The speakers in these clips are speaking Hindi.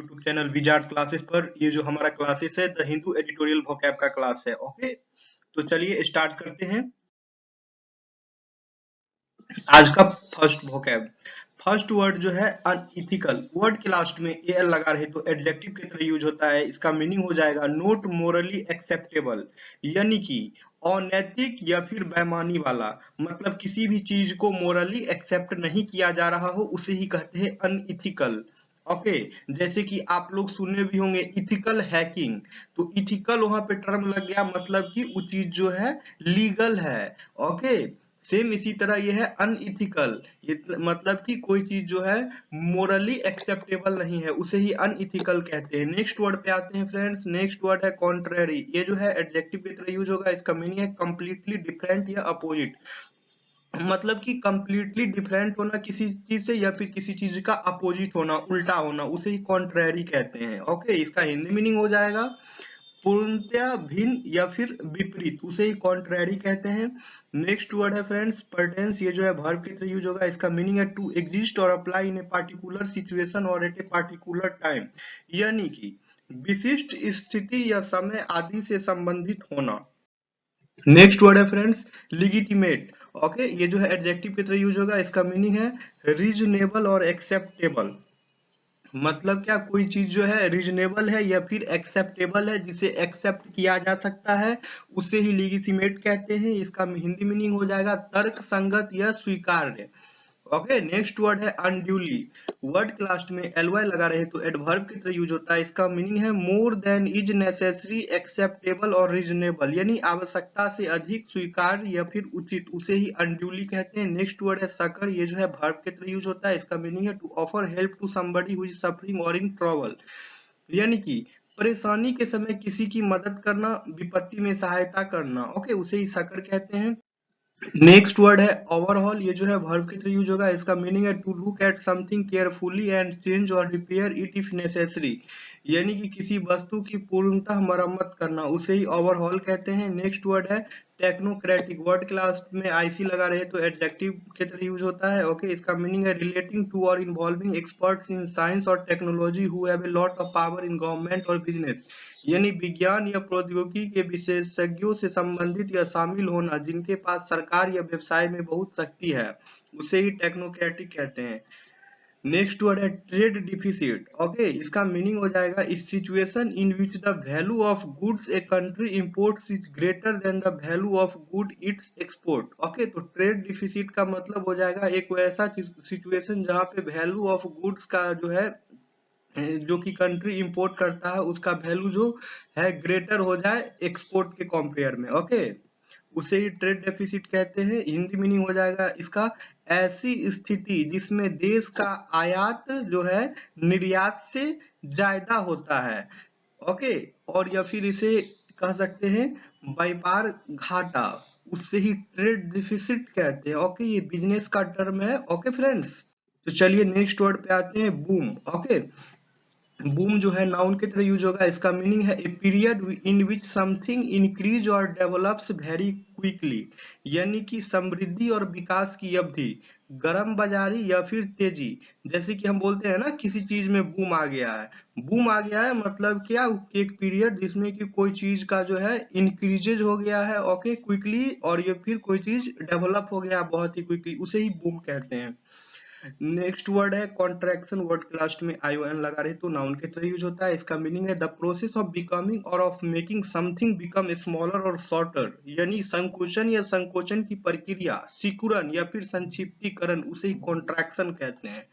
यूट्यूब चैनल विजार्ड क्लासेस पर। ये जो हमारा क्लासेस है द हिंदू एडिटोरियल वोकैब का क्लास है। ओके, तो चलिए स्टार्ट करते हैं आज का फर्स्ट वोकैब। फर्स्ट वर्ड जो है अनइथिकल, वर्ड के लास्ट में एल लगा रहे तो एडजेक्टिव की तरह यूज होता है। इसका मीनिंग हो जाएगा नॉट मोरली एक्सेप्टेबल, यानी कि अनैतिक या फिर बेईमानी वाला। मतलब किसी भी चीज को मोरली एक्सेप्ट नहीं किया जा रहा हो उसे ही कहते हैं अनइथिकल। ओके, जैसे कि आप लोग सुने भी होंगे इथिकल हैकिंग, तो इथिकल वहां पे टर्म लग गया, मतलब कि वो चीज जो है लीगल है। ओके, सेम इसी तरह ये है अनइथिकल, ये मतलब कि कोई चीज जो है मोरली एक्सेप्टेबल नहीं है उसे ही अनइथिकल कहते हैं। नेक्स्ट वर्ड पे आते हैं फ्रेंड्स। नेक्स्ट वर्ड है कॉन्ट्रेरी। ये जो है एडजेक्टिव की तरह यूज होगा। इसका मीनिंग है कंप्लीटली डिफरेंट या अपोजिट। मतलब कि कंप्लीटली डिफरेंट होना किसी चीज से या फिर किसी चीज का अपोजिट होना, उल्टा होना, उसे ही कॉन्ट्रेरी कहते हैं। ओके, इसका हिंदी मीनिंग हो जाएगा पूर्णतया भिन्न या फिर विपरीत, उसे ही कॉन्ट्रेरी कहते हैं। नेक्स्ट वर्ड है फ्रेंड्स पर्टेंस। ये जो है वर्ब की तरह यूज होगा। इसका मीनिंग है टू एग्जिस्ट और apply in a particular situation और एट ए पार्टिकुलर टाइम, यानी कि विशिष्ट स्थिति या समय आदि से संबंधित होना। नेक्स्ट वर्ड है फ्रेंड्स लीजिटिमेट। ओके, ये जो है एडजेक्टिव की तरह यूज होगा। इसका मीनिंग है रीजनेबल और एक्सेप्टेबल। मतलब क्या, कोई चीज जो है रीजनेबल है या फिर एक्सेप्टेबल है, जिसे एक्सेप्ट किया जा सकता है, उसे ही लीजिटिमेट कहते हैं। इसका हिंदी मीनिंग हो जाएगा तर्क संगत या स्वीकार्य। ओके, नेक्स्ट वर्ड है अनड्यूली। वर्ड के लास्ट में एलवाई लगा रहे तो एडवर्ब की तरह यूज होता है। इसका मीनिंग है more than is necessary, acceptable और रीजनेबल, यानी आवश्यकता से अधिक, स्वीकार्य या फिर उचित, उसे ही अनड्यूली कहते हैं। नेक्स्ट वर्ड है सकर। ये जो है वर्ब की तरह यूज होता है। इसका मीनिंग है to offer help to somebody who is suffering और इन ट्रबल, यानी कि परेशानी के समय किसी की मदद करना, विपत्ति में सहायता करना। ओके, उसे ही सकर कहते हैं। नेक्स्ट वर्ड है ओवरऑल। ये जो है वर्ब की तरह यूज होगा। इसका मीनिंग है to look at something carefully and change और रिपेयर इट इफ नेसेसरी, यानी कि किसी वस्तु की पूर्णतः मरम्मत करना, उसे ही ओवरऑल कहते हैं। नेक्स्ट वर्ड है टेक्नोक्रेटिक। वर्ड के लास्ट में आईसी लगा रहे तो एडजेक्टिव की तरह यूज होता है। ओके, इसका मीनिंग है रिलेटिंग टू और इन्वॉल्विंग एक्सपर्ट्स इन साइंस और technology who have a lot of power in government और बिजनेस, यानी विज्ञान या प्रौद्योगिकी के विशेषज्ञों से संबंधित या शामिल होना जिनके पास सरकार या व्यवसाय में बहुत शक्ति है, उसे ही टेक्नोक्रेटिक कहते हैं। नेक्स्ट वर्ड है ट्रेड डिफिसिट। ओके, इसका मीनिंग हो जाएगा इस situation in which the value of goods a country imports is greater than the value of good it's export. Okay, तो ट्रेड डिफिसिट का मतलब हो जाएगा एक वैसा सिचुएशन जहां पे वैल्यू ऑफ गुड्स का जो है, जो कि कंट्री इंपोर्ट करता है, उसका वैल्यू जो है ग्रेटर हो जाए एक्सपोर्ट के कंपेयर में। ओके, उसे ही ट्रेड डेफिसिट कहते हैं। हिंदी मीनिंग हो जाएगा इसका ऐसी स्थिति जिसमें देश का आयात जो है निर्यात से ज्यादा होता है। ओके, और या फिर इसे कह सकते हैं व्यापार घाटा, उससे ही ट्रेड डिफिसिट कहते हैं। ओके, ये बिजनेस का टर्म है। ओके फ्रेंड्स, तो चलिए नेक्स्ट वर्ड पे आते हैं बूम। ओके, बूम जो है नाउन की तरह यूज होगा। इसका मीनिंग है a period in which something increase और डेवलप्स वेरी क्विकली, यानी कि समृद्धि और विकास की अवधि, गर्म बाजारी या फिर तेजी। जैसे कि हम बोलते हैं ना किसी चीज में बूम आ गया है, बूम आ गया है मतलब क्या, एक पीरियड जिसमें कि कोई चीज का जो है इंक्रीजेज हो गया है, ओके, क्विकली, और ये फिर कोई चीज डेवलप हो गया बहुत ही क्विकली, उसे ही बूम कहते हैं। नेक्स्ट वर्ड है कॉन्ट्रैक्शन। वर्ड के लास्ट में ION लगा रहे तो नाउन के तरह यूज होता है। इसका मीनिंग है द प्रोसेस ऑफ बिकमिंग और of making something become smaller और शॉर्टर, यानी संकुचन या संकोचन की प्रक्रिया, सिकुड़न या फिर संक्षिप्तीकरण, उसे ही कॉन्ट्रैक्शन कहते हैं।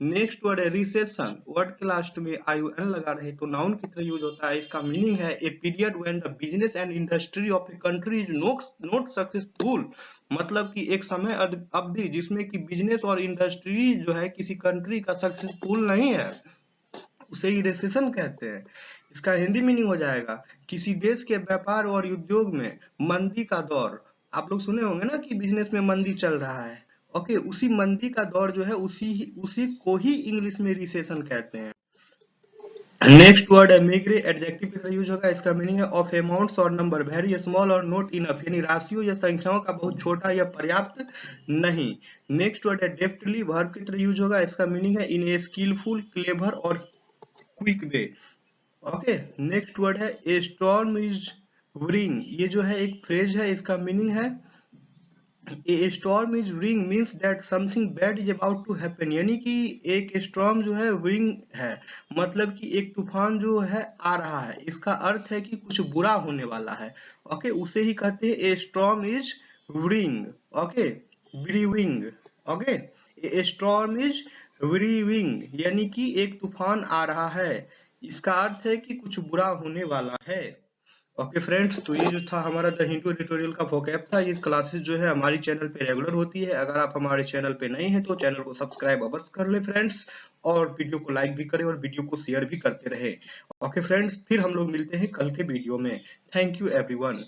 नेक्स्ट वर्ड है रिसेशन। वर्ड के लास्ट में ION लगा रहे तो नाउन की तरह यूज होता है। इसका मीनिंग है a period when the business and industry of a country is not successful, मतलब कि एक समय अवधि जिसमें कि बिजनेस और इंडस्ट्री जो है किसी कंट्री का सक्सेसफुल नहीं है, उसे ही रिसेशन कहते हैं। इसका हिंदी मीनिंग हो जाएगा किसी देश के व्यापार और उद्योग में मंदी का दौर। आप लोग सुने होंगे ना कि बिजनेस में मंदी चल रहा है। ओके, उसी मंदी का दौर जो है उसी को ही इंग्लिश में रिसेशन कहते हैं। नेक्स्ट वर्ड है मेग्रे। एडजेक्टिव की तरह यूज होगा। इसका मीनिंग है ऑफ अमाउंट्स और नंबर वेरी स्मॉल और नॉट इनफ, यानी राशियों या संख्याओं का बहुत छोटा या पर्याप्त नहीं। नेक्स्ट वर्ड है डेफ्टली। वर्ब की तरह यूज होगा। इसका मीनिंग है इन ए स्किलफुल, क्लेवर और quick way. Okay, next word है ए स्टॉर्म इज ब्रिंग। ये जो है एक फ्रेज है, इसका मीनिंग है a storm is wing means that something bad is about to happen. यानी कि एक स्टॉर्म जो है विंग है, मतलब कि एक तूफान जो है आ रहा है, इसका अर्थ है कि कुछ बुरा होने वाला है। ओके, उसे ही कहते हैं ए storm is wing. Okay, briefing. Okay, A storm is briefing यानी कि एक तूफान आ रहा है, इसका अर्थ है कि कुछ बुरा होने वाला है। ओके फ्रेंड्स, तो ये जो था हमारा द हिंदू एडिटोरियल का वोकैब था। ये क्लासेस जो है हमारी चैनल पे रेगुलर होती है। अगर आप हमारे चैनल पे नए हैं तो चैनल को सब्सक्राइब अवश्य कर ले फ्रेंड्स, और वीडियो को लाइक भी करें और वीडियो को शेयर भी करते रहे। ओके फ्रेंड्स, फिर हम लोग मिलते हैं कल के वीडियो में। Thank you everyone.